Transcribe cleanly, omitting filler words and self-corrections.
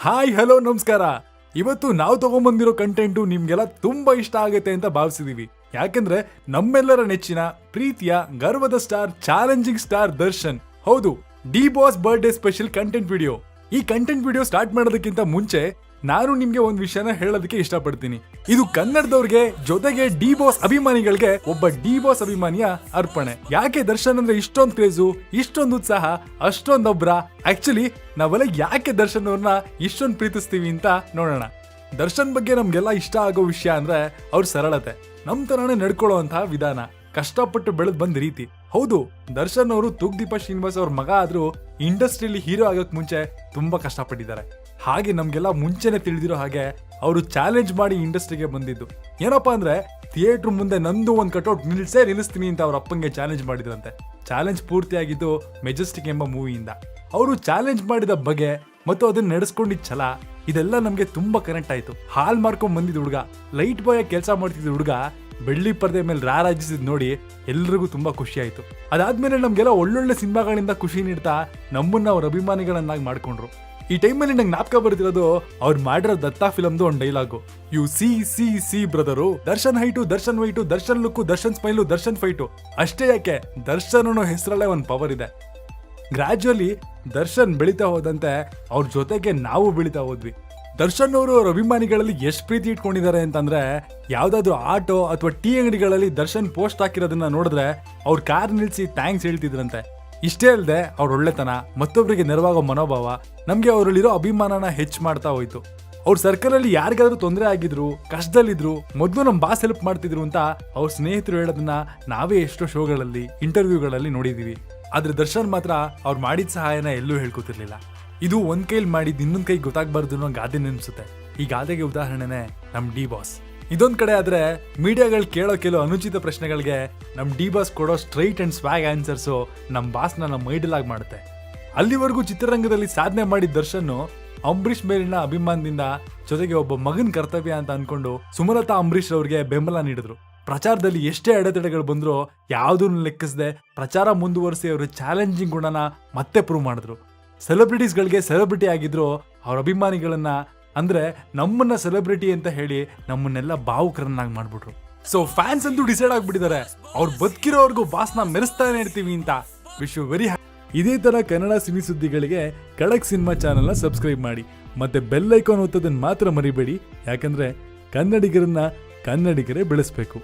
Hi hello ನಮಸ್ಕಾರ. ಇವತ್ತು ನಾವು ತಗೊಂಡ್ಬಂದಿರೋ ಕಂಟೆಂಟು ನಿಮ್ಗೆಲ್ಲ ತುಂಬಾ ಇಷ್ಟ ಆಗುತ್ತೆ ಅಂತ ಭಾವಿಸಿದೀವಿ. ಯಾಕೆಂದ್ರೆ ನಮ್ಮೆಲ್ಲರ ನೆಚ್ಚಿನ ಪ್ರೀತಿಯ ಗರ್ವದ ಸ್ಟಾರ್ ಚಾಲೆಂಜಿಂಗ್ ಸ್ಟಾರ್ ದರ್ಶನ್, ಹೌದು, D boss birthday special content video. ಈ ಕಂಟೆಂಟ್ ವಿಡಿಯೋ ಸ್ಟಾರ್ಟ್ ಮಾಡೋದಕ್ಕಿಂತ ಮುಂಚೆ ನಾನು ನಿಮ್ಗೆ ಒಂದ್ ವಿಷಯನ ಹೇಳೋದಕ್ಕೆ ಇಷ್ಟಪಡ್ತೀನಿ. ಇದು ಕನ್ನಡದವ್ರಿಗೆ ಜೊತೆಗೆ ಡಿ ಬಾಸ್ ಅಭಿಮಾನಿಗಳಿಗೆ ಒಬ್ಬ ಡಿ ಬಾಸ್ ಅಭಿಮಾನಿಯ ಅರ್ಪಣೆ. ಯಾಕೆ ದರ್ಶನ್ ಅಂದ್ರೆ ಇಷ್ಟೊಂದು ಕ್ರೇಜು, ಇಷ್ಟೊಂದು ಉತ್ಸಾಹ, ಅಷ್ಟೊಂದೊಬ್ರ? ಆಕ್ಚುಲಿ ನಾವೆಲ್ಲ ಯಾಕೆ ದರ್ಶನ್ ಅವ್ರನ್ನ ಇಷ್ಟೊಂದು ಪ್ರೀತಿಸ್ತೀವಿ ಅಂತ ನೋಡೋಣ. ದರ್ಶನ್ ಬಗ್ಗೆ ನಮ್ಗೆಲ್ಲ ಇಷ್ಟ ಆಗೋ ವಿಷಯ ಅಂದ್ರೆ ಅವ್ರ ಸರಳತೆ, ನಮ್ ತರಾನೇ ನಡ್ಕೊಳ್ಳುವಂತಹ ವಿಧಾನ, ಕಷ್ಟಪಟ್ಟು ಬೆಳೆದ್ ಬಂದ ರೀತಿ. ಹೌದು, ದರ್ಶನ್ ಅವರು ತೂಗ್ದೀಪ ಶ್ರೀನಿವಾಸ್ ಅವ್ರ ಮಗ ಆದ್ರೂ ಇಂಡಸ್ಟ್ರಿಯಲ್ಲಿ ಹೀರೋ ಆಗಕ್ ಮುಂಚೆ ತುಂಬಾ ಕಷ್ಟಪಟ್ಟಿದ್ದಾರೆ. ಹಾಗೆ ನಮ್ಗೆಲ್ಲ ಮುಂಚೆನೆ ತಿಳಿದಿರೋ ಹಾಗೆ ಅವರು ಚಾಲೆಂಜ್ ಮಾಡಿ ಇಂಡಸ್ಟ್ರಿಗೆ ಬಂದಿದ್ದು. ಏನಪ್ಪಾ ಅಂದ್ರೆ ಥಿಯೇಟರ್ ಮುಂದೆ ನಂದು ಒಂದ್ ಕಟೌಟ್ ನಿಲ್ಲಿಸ್ತೀನಿ ಅಂತ ಅವ್ರ ಅಪ್ಪಂಗೆ ಚಾಲೆಂಜ್ ಮಾಡಿದ್ರಂತೆ. ಚಾಲೆಂಜ್ ಪೂರ್ತಿಯಾಗಿದ್ದು ಮೆಜೆಸ್ಟಿಕ್ ಎಂಬ ಮೂವಿಯಿಂದ. ಅವರು ಚಾಲೆಂಜ್ ಮಾಡಿದ ಬಗೆ ಮತ್ತು ಅದನ್ನ ನಡೆಸ್ಕೊಂಡಿದ್ದ ಛಲ, ಇದೆಲ್ಲ ನಮ್ಗೆ ತುಂಬಾ ಕನೆಕ್ಟ್ ಆಯ್ತು. ಹಾಲ್ ಮಾರ್ಕೊಂಡ್ ಬಂದಿದ್ದ ಹುಡುಗ, ಲೈಟ್ ಬಾಯ್ ಕೆಲಸ ಮಾಡ್ತಿದ್ದ ಹುಡುಗ ಬೆಳ್ಳಿ ಪರದೆ ಮೇಲೆ ರಾರಾಜಿಸಿದ್ ನೋಡಿ ಎಲ್ರಿಗೂ ತುಂಬಾ ಖುಷಿ ಆಯ್ತು. ಅದಾದ್ಮೇಲೆ ನಮ್ಗೆಲ್ಲ ಒಳ್ಳೊಳ್ಳೆ ಸಿನಿಮಾಗಳಿಂದ ಖುಷಿ ನೀಡ್ತಾ ನಮ್ಮನ್ನ ಅವ್ರ ಅಭಿಮಾನಿಗಳನ್ನಾಗಿ ಮಾಡ್ಕೊಂಡ್ರು. ಈ ಟೈಮಲ್ಲಿ ನಂಗೆ ಜ್ಞಾಪಕ ಬರ್ತಿರೋದು ಅವ್ರು ಮಾಡಿರೋ ದತ್ತಾ ಫಿಲಮ್ದು ಒಂದು dialogue, U C C C brother, Darshan height, Darshan white, Darshan look, Darshan smile, Darshan fight. ಅಷ್ಟೇ ಯಾಕೆ, ದರ್ಶನ್ ಅನ್ನೋ ಹೆಸರಲ್ಲೇ ಒಂದು ಪವರ್ ಇದೆ. ಗ್ರಾಜುವಲಿ ದರ್ಶನ್ ಬೆಳೀತಾ ಹೋದಂತೆ ಅವ್ರ ಜೊತೆಗೆ ನಾವು ಬೆಳೀತಾ ಹೋದ್ವಿ. ದರ್ಶನ್ ಅವರು ಅವ್ರ ಅಭಿಮಾನಿಗಳಲ್ಲಿ ಎಷ್ಟು ಪ್ರೀತಿ ಇಟ್ಕೊಂಡಿದ್ದಾರೆ ಅಂತಂದ್ರೆ, ಯಾವ್ದಾದ್ರು ಆಟೋ ಅಥವಾ ಟೀ ಅಂಗಡಿಗಳಲ್ಲಿ ದರ್ಶನ್ ಪೋಸ್ಟ್ ಹಾಕಿರೋದನ್ನ ನೋಡಿದ್ರೆ ಅವ್ರ ಕಾರ್ ನಿಲ್ಸಿ ಥ್ಯಾಂಕ್ಸ್ ಹೇಳ್ತಿದ್ರಂತೆ. ಇಷ್ಟೇ ಅಲ್ಲದೆ ಅವ್ರ ಒಳ್ಳೆತನ, ಮತ್ತೊಬ್ಬರಿಗೆ ನೆರವಾಗೋ ಮನೋಭಾವ ನಮ್ಗೆ ಅವರಲ್ಲಿರೋ ಅಭಿಮಾನನ ಹೆಚ್ಚು ಮಾಡ್ತಾ ಹೋಯ್ತು. ಅವ್ರ ಸರ್ಕಲ್ ಅಲ್ಲಿ ಯಾರಿಗಾದ್ರೂ ತೊಂದರೆ ಆಗಿದ್ರು, ಕಷ್ಟದಲ್ಲಿದ್ರು, ಮೊದಲು ನಮ್ ಬಾಸ್ ಹೆಲ್ಪ್ ಮಾಡ್ತಿದ್ರು ಅಂತ ಅವ್ರ ಸ್ನೇಹಿತರು ಹೇಳೋದನ್ನ ನಾವೇ ಎಷ್ಟೋ ಶೋಗಳಲ್ಲಿ, ಇಂಟರ್ವ್ಯೂಗಳಲ್ಲಿ ನೋಡಿದೀವಿ. ಆದ್ರೆ ದರ್ಶನ್ ಮಾತ್ರ ಅವ್ರು ಮಾಡಿದ ಸಹಾಯನ ಎಲ್ಲೂ ಹೇಳ್ಕೊತಿರ್ಲಿಲ್ಲ. ಇದು ಒಂದ್ ಕೈಲಿ ಮಾಡಿದ್ ಇನ್ನೊಂದ್ ಕೈ ಗೊತ್ತಾಗ್ಬಾರ್ದು ಅನ್ನೋ ಗಾದೆ ನೆನ್ಸುತ್ತೆ. ಈ ಗಾದೆಗೆ ಉದಾಹರಣೆನೆ ನಮ್ ಡಿ ಬಾಸ್. ಇದೊಂದ್ ಕಡೆ ಆದ್ರೆ ಮೀಡಿಯಾಗಳು ಕೇಳೋ ಕೆಲವು ಅನುಚಿತ ಪ್ರಶ್ನೆಗಳಿಗೆ ನಮ್ ಡಿ ಬಾಸ್ ಕೊಡೋ ಸ್ಟ್ರೈಟ್ ಅಂಡ್ ಸ್ವ್ಯಾಗ್ ಆನ್ಸರ್ಸು ನಮ್ ಬಾಸ್ನ ನಮ್ಮ ಐಡಲ್ ಆಗಿ ಮಾಡುತ್ತೆ. ಅಲ್ಲಿವರೆಗೂ ಚಿತ್ರರಂಗದಲ್ಲಿ ಸಾಧನೆ ಮಾಡಿದ ದರ್ಶನ್ ಅಂಬರೀಷ್ ಮೇಲಿನ ಅಭಿಮಾನದಿಂದ ಜೊತೆಗೆ ಒಬ್ಬ ಮಗನ್ ಕರ್ತವ್ಯ ಅಂತ ಅನ್ಕೊಂಡು ಸುಮಲತಾ ಅಂಬರೀಷ್ ಅವ್ರಿಗೆ ಬೆಂಬಲ ನೀಡಿದ್ರು. ಪ್ರಚಾರದಲ್ಲಿ ಎಷ್ಟೇ ಅಡೆತಡೆಗಳು ಬಂದ್ರು ಯಾವುದನ್ನು ಲೆಕ್ಕಿಸದೆ ಪ್ರಚಾರ ಮುಂದುವರಿಸಿ ಅವರು ಚಾಲೆಂಜಿಂಗ್ ಗುಣನ ಮತ್ತೆ ಪ್ರೂವ್ ಮಾಡಿದ್ರು. ಸೆಲೆಬ್ರಿಟೀಸ್ಗಳಿಗೆ ಸೆಲೆಬ್ರಿಟಿ ಆಗಿದ್ರು ಅವ್ರ ಅಭಿಮಾನಿಗಳನ್ನ, ಅಂದ್ರೆ ನಮ್ಮನ್ನ ಸೆಲೆಬ್ರಿಟಿ ಅಂತ ಹೇಳಿ ನಮ್ಮನ್ನೆಲ್ಲ ಭಾವುಕರನ್ನಾಗಿ ಮಾಡ್ಬಿಟ್ರು. ಸೊ ಫ್ಯಾನ್ಸ್ ಅಂತೂ ಡಿಸೈಡ್ ಆಗ್ಬಿಟ್ಟಿದ್ದಾರೆ, ಅವ್ರು ಬದುಕಿರೋರ್ಗೂ ಬಾಸ್ನ ಮೆರೆಸ್ತಾನೆ ಇರ್ತೀವಿ ಅಂತ. Wish you very happy. ಇದೇ ತರ ಕನ್ನಡ ಸಿನಿ ಸುದ್ದಿಗಳಿಗೆ ಖಡಕ್ ಸಿನಿಮಾ ಚಾನೆಲ್ನ ಸಬ್ಸ್ಕ್ರೈಬ್ ಮಾಡಿ, ಮತ್ತೆ ಬೆಲ್ ಐಕಾನ್ ಒತ್ತೋದನ್ನ ಮಾತ್ರ ಮರಿಬೇಡಿ. ಯಾಕಂದ್ರೆ ಕನ್ನಡಿಗರನ್ನ ಕನ್ನಡಿಗರೇ ಬೆಳೆಸ್ಬೇಕು.